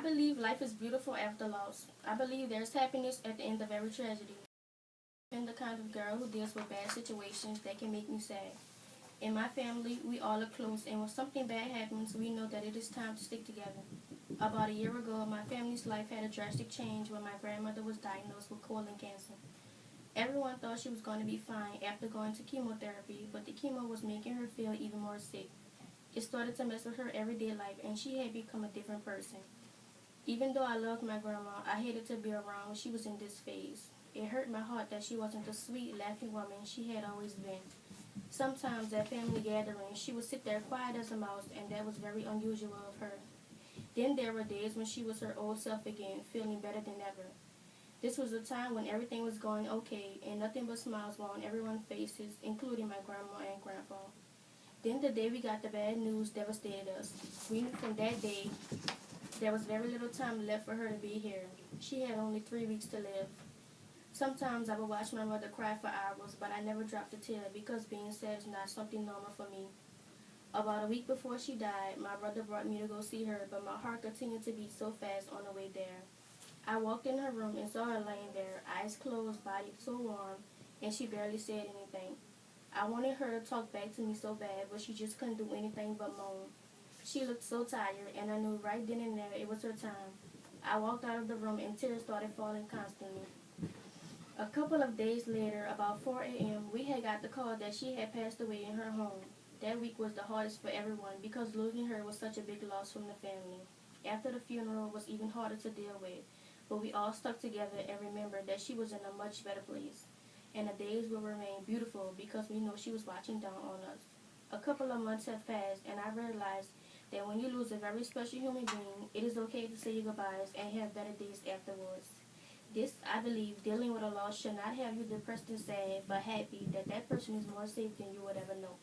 I believe life is beautiful after loss. I believe there's happiness at the end of every tragedy. I'm the kind of girl who deals with bad situations that can make me sad. In my family, we all are close, and when something bad happens, we know that it is time to stick together. About a year ago, my family's life had a drastic change when my grandmother was diagnosed with colon cancer. Everyone thought she was going to be fine after going to chemotherapy, but the chemo was making her feel even more sick. It started to mess with her everyday life, and she had become a different person. Even though I loved my grandma, I hated to be around when she was in this phase. It hurt my heart that she wasn't the sweet, laughing woman she had always been. Sometimes at family gatherings, she would sit there quiet as a mouse, and that was very unusual of her. Then there were days when she was her old self again, feeling better than ever. This was a time when everything was going okay, and nothing but smiles were on everyone's faces, including my grandma and grandpa. Then the day we got the bad news devastated us. We knew from that day there was very little time left for her to be here. She had only 3 weeks to live. Sometimes I would watch my mother cry for hours, but I never dropped a tear because being sad is not something normal for me. About a week before she died, my brother brought me to go see her, but my heart continued to beat so fast on the way there. I walked in her room and saw her laying there, eyes closed, body so warm, and she barely said anything. I wanted her to talk back to me so bad, but she just couldn't do anything but moan. She looked so tired, and I knew right then and there it was her time. I walked out of the room and tears started falling constantly. A couple of days later, about 4 a.m., we had got the call that she had passed away in her home. That week was the hardest for everyone because losing her was such a big loss from the family. After the funeral was even harder to deal with, but we all stuck together and remembered that she was in a much better place. And the days will remain beautiful because we know she was watching down on us. A couple of months have passed, and I realized that when you lose a very special human being, it is okay to say your goodbyes and have better days afterwards. This, I believe, dealing with a loss should not have you depressed and sad, but happy that that person is more safe than you would ever know.